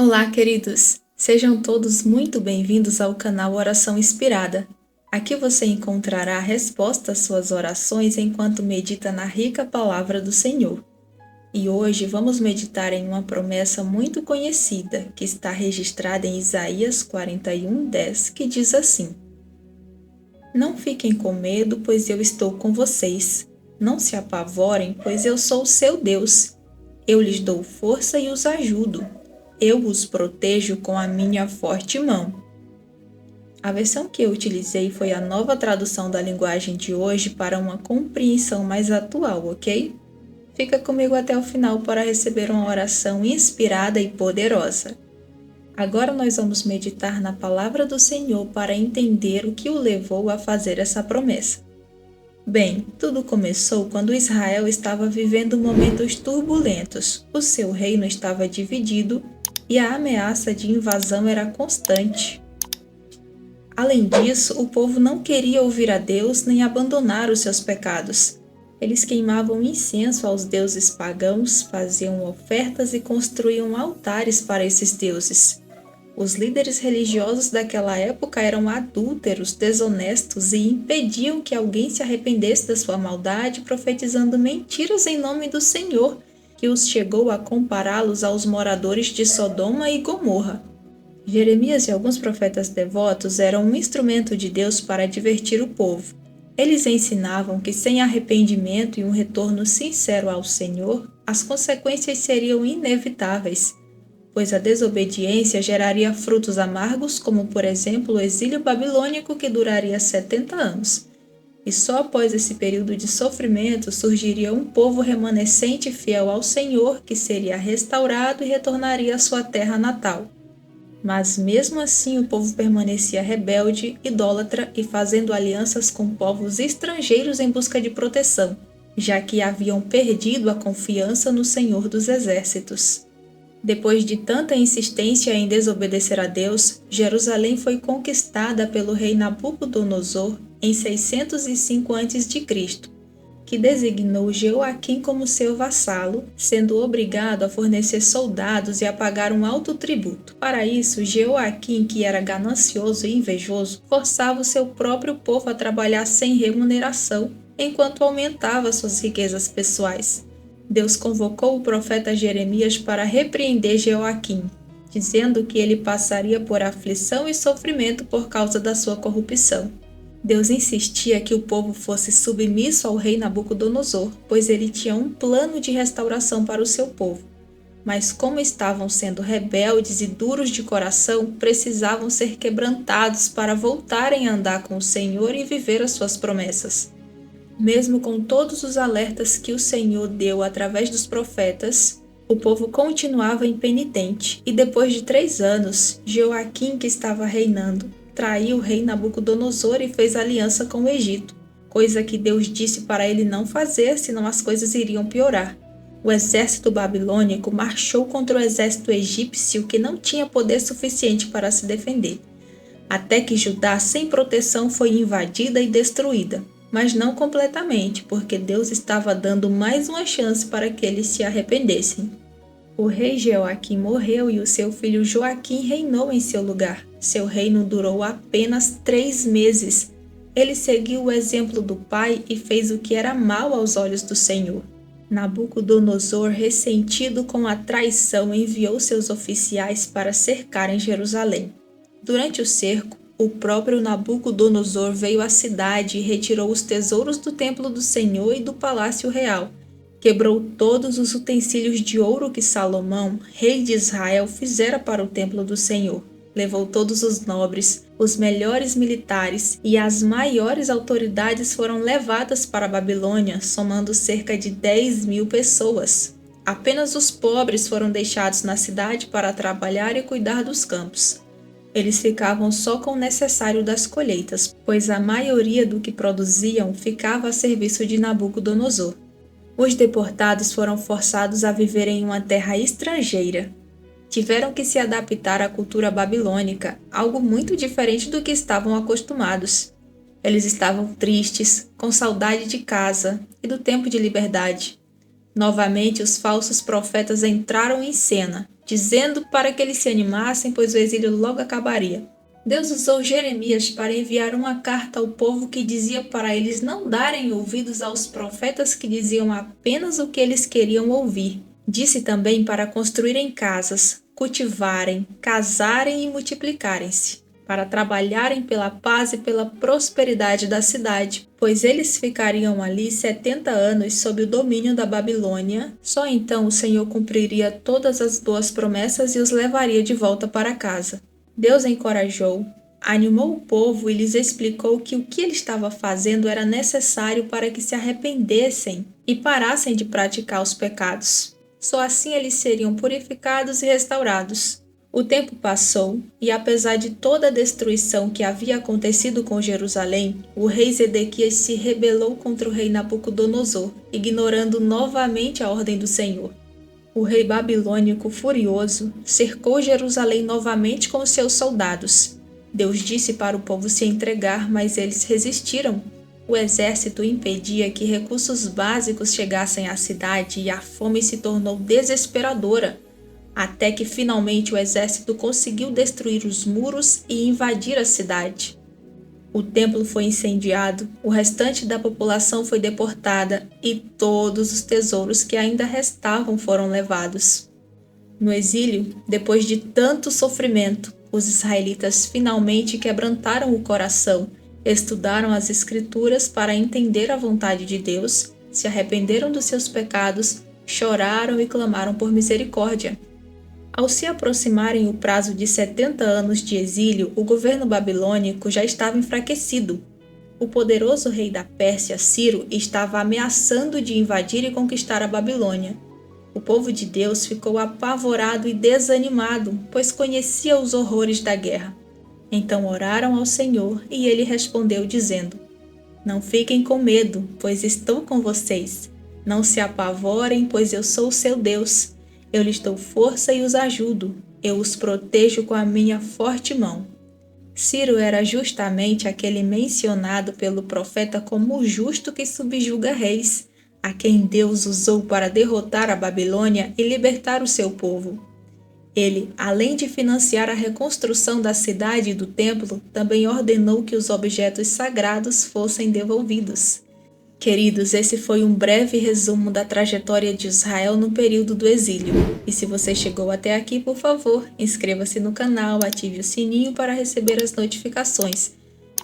Olá, queridos! Sejam todos muito bem-vindos ao canal Oração Inspirada. Aqui você encontrará a resposta às suas orações enquanto medita na rica palavra do Senhor. E hoje vamos meditar em uma promessa muito conhecida, que está registrada em Isaías 41:10, que diz assim: Não fiquem com medo, pois eu estou com vocês. Não se apavorem, pois eu sou o seu Deus. Eu lhes dou força e os ajudo. Eu os protejo com a minha forte mão. A versão que eu utilizei foi a Nova Tradução da Linguagem de hoje para uma compreensão mais atual, ok? Fica comigo até o final para receber uma oração inspirada e poderosa. Agora nós vamos meditar na palavra do Senhor para entender o que o levou a fazer essa promessa. Bem, tudo começou quando Israel estava vivendo momentos turbulentos. O seu reino estava dividido e a ameaça de invasão era constante. Além disso, o povo não queria ouvir a Deus nem abandonar os seus pecados. Eles queimavam incenso aos deuses pagãos, faziam ofertas e construíam altares para esses deuses. Os líderes religiosos daquela época eram adúlteros, desonestos e impediam que alguém se arrependesse da sua maldade, profetizando mentiras em nome do Senhor, que os chegou a compará-los aos moradores de Sodoma e Gomorra. Jeremias e alguns profetas devotos eram um instrumento de Deus para divertir o povo. Eles ensinavam que sem arrependimento e um retorno sincero ao Senhor, as consequências seriam inevitáveis, pois a desobediência geraria frutos amargos, como por exemplo o exílio babilônico que duraria 70 anos. E só após esse período de sofrimento surgiria um povo remanescente fiel ao Senhor, que seria restaurado e retornaria à sua terra natal. Mas mesmo assim o povo permanecia rebelde, idólatra e fazendo alianças com povos estrangeiros em busca de proteção, já que haviam perdido a confiança no Senhor dos Exércitos. Depois de tanta insistência em desobedecer a Deus, Jerusalém foi conquistada pelo rei Nabucodonosor em 605 a.C., que designou Jeoaquim como seu vassalo, sendo obrigado a fornecer soldados e a pagar um alto tributo. Para isso, Jeoaquim, que era ganancioso e invejoso, forçava o seu próprio povo a trabalhar sem remuneração, enquanto aumentava suas riquezas pessoais. Deus convocou o profeta Jeremias para repreender Jeoaquim, dizendo que ele passaria por aflição e sofrimento por causa da sua corrupção. Deus insistia que o povo fosse submisso ao rei Nabucodonosor, pois ele tinha um plano de restauração para o seu povo. Mas como estavam sendo rebeldes e duros de coração, precisavam ser quebrantados para voltarem a andar com o Senhor e viver as suas promessas. Mesmo com todos os alertas que o Senhor deu através dos profetas, o povo continuava impenitente, e depois de 3 anos, Jeoaquim, que estava reinando, traiu o rei Nabucodonosor e fez aliança com o Egito, coisa que Deus disse para ele não fazer, senão as coisas iriam piorar. O exército babilônico marchou contra o exército egípcio, que não tinha poder suficiente para se defender, até que Judá, sem proteção, foi invadida e destruída. Mas não completamente, porque Deus estava dando mais uma chance para que eles se arrependessem. O rei Jeoaquim morreu e o seu filho Joaquim reinou em seu lugar. Seu reino durou apenas 3 meses. Ele seguiu o exemplo do pai e fez o que era mal aos olhos do Senhor. Nabucodonosor, ressentido com a traição, enviou seus oficiais para cercarem Jerusalém. Durante o cerco, o próprio Nabucodonosor veio à cidade e retirou os tesouros do templo do Senhor e do palácio real. Quebrou todos os utensílios de ouro que Salomão, rei de Israel, fizera para o templo do Senhor. Levou todos os nobres, os melhores militares e as maiores autoridades foram levadas para a Babilônia, somando cerca de 10.000 pessoas. Apenas os pobres foram deixados na cidade para trabalhar e cuidar dos campos. Eles ficavam só com o necessário das colheitas, pois a maioria do que produziam ficava a serviço de Nabucodonosor. Os deportados foram forçados a viver em uma terra estrangeira. Tiveram que se adaptar à cultura babilônica, algo muito diferente do que estavam acostumados. Eles estavam tristes, com saudade de casa e do tempo de liberdade. Novamente, os falsos profetas entraram em cena. dizendo para que eles se animassem, pois o exílio logo acabaria. Deus usou Jeremias para enviar uma carta ao povo que dizia para eles não darem ouvidos aos profetas que diziam apenas o que eles queriam ouvir. Disse também para construírem casas, cultivarem, casarem e multiplicarem-se, para trabalharem pela paz e pela prosperidade da cidade, pois eles ficariam ali 70 anos sob o domínio da Babilônia. Só então o Senhor cumpriria todas as boas promessas e os levaria de volta para casa. Deus encorajou, animou o povo e lhes explicou que o que ele estava fazendo era necessário para que se arrependessem e parassem de praticar os pecados. Só assim eles seriam purificados e restaurados. O tempo passou e, apesar de toda a destruição que havia acontecido com Jerusalém, o rei Zedequias se rebelou contra o rei Nabucodonosor, ignorando novamente a ordem do Senhor. O rei babilônico, furioso, cercou Jerusalém novamente com seus soldados. Deus disse para o povo se entregar, mas eles resistiram. O exército impedia que recursos básicos chegassem à cidade e a fome se tornou desesperadora, até que finalmente o exército conseguiu destruir os muros e invadir a cidade. O templo foi incendiado, o restante da população foi deportada e todos os tesouros que ainda restavam foram levados. No exílio, depois de tanto sofrimento, os israelitas finalmente quebrantaram o coração, estudaram as Escrituras para entender a vontade de Deus, se arrependeram dos seus pecados, choraram e clamaram por misericórdia. Ao se aproximarem o prazo de 70 anos de exílio, o governo babilônico já estava enfraquecido. O poderoso rei da Pérsia, Ciro, estava ameaçando de invadir e conquistar a Babilônia. O povo de Deus ficou apavorado e desanimado, pois conhecia os horrores da guerra. Então oraram ao Senhor e ele respondeu dizendo: Não fiquem com medo, pois estou com vocês. Não se apavorem, pois eu sou o seu Deus. Eu lhes dou força e os ajudo. Eu os protejo com a minha forte mão. Ciro era justamente aquele mencionado pelo profeta como o justo que subjuga reis, a quem Deus usou para derrotar a Babilônia e libertar o seu povo. Ele, além de financiar a reconstrução da cidade e do templo, também ordenou que os objetos sagrados fossem devolvidos. Queridos, esse foi um breve resumo da trajetória de Israel no período do exílio. E se você chegou até aqui, por favor, inscreva-se no canal, ative o sininho para receber as notificações.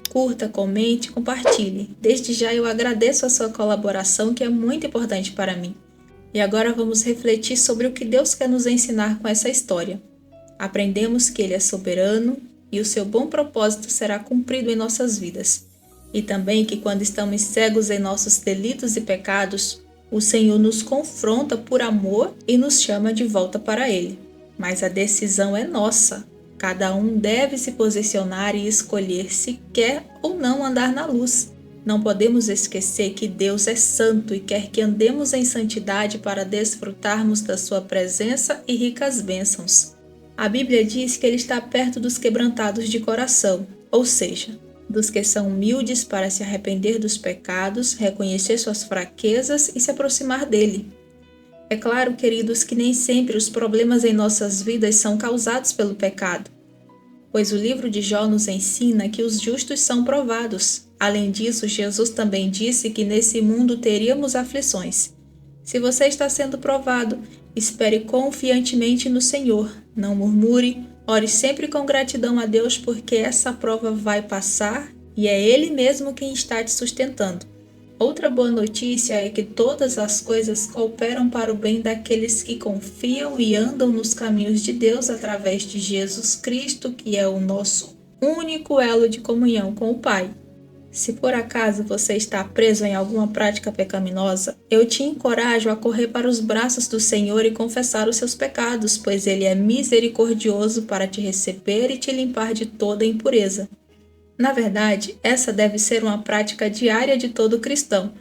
Curta, comente, compartilhe. Desde já eu agradeço a sua colaboração, que é muito importante para mim. E agora vamos refletir sobre o que Deus quer nos ensinar com essa história. Aprendemos que Ele é soberano e o seu bom propósito será cumprido em nossas vidas. E também que quando estamos cegos em nossos delitos e pecados, o Senhor nos confronta por amor e nos chama de volta para Ele. Mas a decisão é nossa. Cada um deve se posicionar e escolher se quer ou não andar na luz. Não podemos esquecer que Deus é santo e quer que andemos em santidade para desfrutarmos da sua presença e ricas bênçãos. A Bíblia diz que Ele está perto dos quebrantados de coração, ou seja, dos que são humildes para se arrepender dos pecados, reconhecer suas fraquezas e se aproximar dele. É claro, queridos, que nem sempre os problemas em nossas vidas são causados pelo pecado, pois o livro de Jó nos ensina que os justos são provados. Além disso, Jesus também disse que nesse mundo teríamos aflições. Se você está sendo provado, espere confiantemente no Senhor, não murmure, ore sempre com gratidão a Deus, porque essa prova vai passar e é Ele mesmo quem está te sustentando. Outra boa notícia é que todas as coisas cooperam para o bem daqueles que confiam e andam nos caminhos de Deus através de Jesus Cristo, que é o nosso único elo de comunhão com o Pai. Se por acaso você está preso em alguma prática pecaminosa, eu te encorajo a correr para os braços do Senhor e confessar os seus pecados, pois Ele é misericordioso para te receber e te limpar de toda impureza. Na verdade, essa deve ser uma prática diária de todo cristão.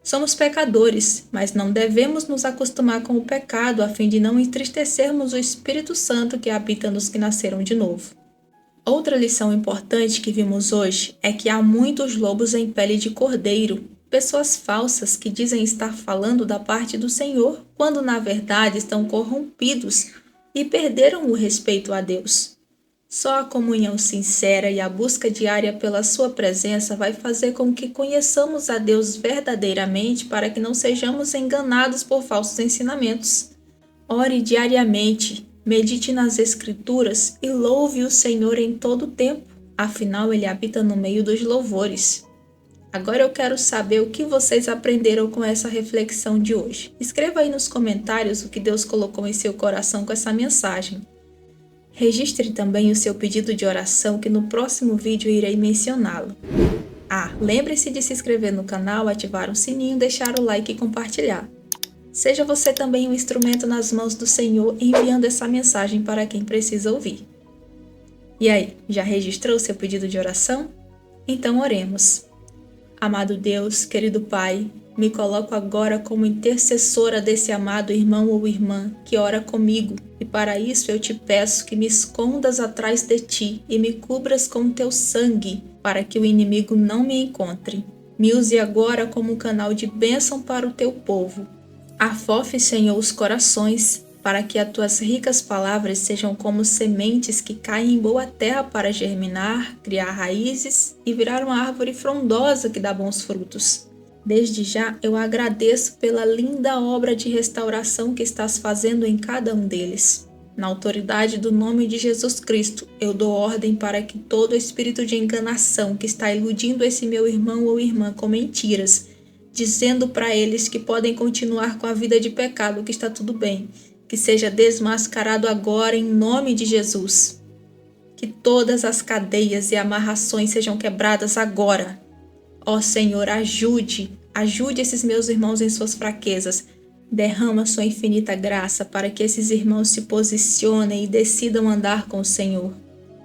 Somos pecadores, mas não devemos nos acostumar com o pecado a fim de não entristecermos o Espírito Santo que habita nos que nasceram de novo. Outra lição importante que vimos hoje é que há muitos lobos em pele de cordeiro, pessoas falsas que dizem estar falando da parte do Senhor, quando na verdade estão corrompidos e perderam o respeito a Deus. Só a comunhão sincera e a busca diária pela sua presença vai fazer com que conheçamos a Deus verdadeiramente para que não sejamos enganados por falsos ensinamentos. Ore diariamente, medite nas Escrituras e louve o Senhor em todo o tempo, afinal Ele habita no meio dos louvores. Agora eu quero saber o que vocês aprenderam com essa reflexão de hoje. Escreva aí nos comentários o que Deus colocou em seu coração com essa mensagem. Registre também o seu pedido de oração que no próximo vídeo irei mencioná-lo. Lembre-se de se inscrever no canal, ativar o sininho, deixar o like e compartilhar. Seja você também um instrumento nas mãos do Senhor, enviando essa mensagem para quem precisa ouvir. E aí, já registrou seu pedido de oração? Então oremos. Amado Deus, querido Pai, me coloco agora como intercessora desse amado irmão ou irmã que ora comigo, e para isso eu te peço que me escondas atrás de ti e me cubras com teu sangue, para que o inimigo não me encontre. Me use agora como um canal de bênção para o teu povo. Afofe, Senhor, os corações, para que as tuas ricas palavras sejam como sementes que caem em boa terra para germinar, criar raízes e virar uma árvore frondosa que dá bons frutos. Desde já eu agradeço pela linda obra de restauração que estás fazendo em cada um deles. Na autoridade do nome de Jesus Cristo, eu dou ordem para que todo espírito de enganação que está iludindo esse meu irmão ou irmã com mentiras, dizendo para eles que podem continuar com a vida de pecado, que está tudo bem, que seja desmascarado agora em nome de Jesus. Que todas as cadeias e amarrações sejam quebradas agora. Ó Senhor, ajude esses meus irmãos em suas fraquezas. Derrama sua infinita graça para que esses irmãos se posicionem e decidam andar com o Senhor.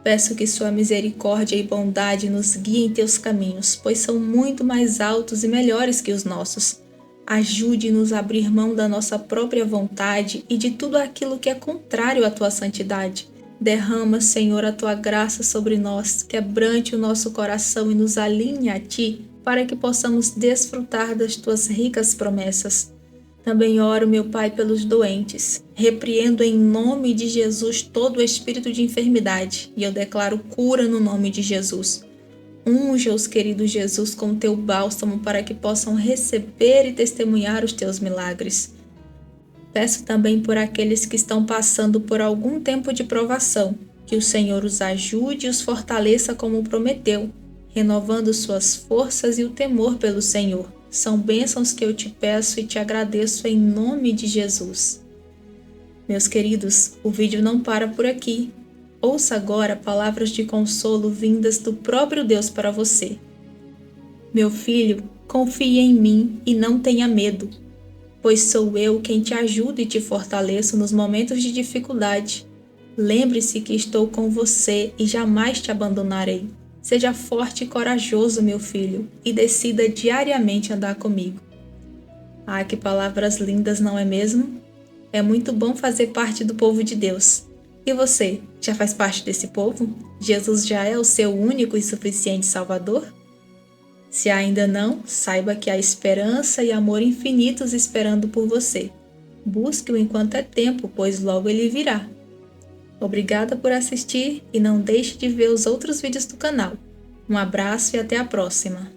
Peço que sua misericórdia e bondade nos guiem em teus caminhos, pois são muito mais altos e melhores que os nossos. Ajude-nos a abrir mão da nossa própria vontade e de tudo aquilo que é contrário à tua santidade. Derrama, Senhor, a tua graça sobre nós, quebrante o nosso coração e nos alinhe a ti, para que possamos desfrutar das tuas ricas promessas. Também oro, meu Pai, pelos doentes. Repreendo em nome de Jesus todo o espírito de enfermidade e eu declaro cura no nome de Jesus. Unja-os, querido Jesus, com o teu bálsamo para que possam receber e testemunhar os teus milagres. Peço também por aqueles que estão passando por algum tempo de provação, que o Senhor os ajude e os fortaleça como prometeu, renovando suas forças e o temor pelo Senhor. São bênçãos que eu te peço e te agradeço em nome de Jesus. Meus queridos, o vídeo não para por aqui. Ouça agora palavras de consolo vindas do próprio Deus para você. Meu filho, confie em mim e não tenha medo, pois sou eu quem te ajudo e te fortaleço nos momentos de dificuldade. Lembre-se que estou com você e jamais te abandonarei. Seja forte e corajoso, meu filho, e decida diariamente andar comigo. Que palavras lindas, não é mesmo? É muito bom fazer parte do povo de Deus. E você, já faz parte desse povo? Jesus já é o seu único e suficiente Salvador? Se ainda não, saiba que há esperança e amor infinitos esperando por você. Busque-o enquanto é tempo, pois logo ele virá. Obrigada por assistir e não deixe de ver os outros vídeos do canal. Um abraço e até a próxima!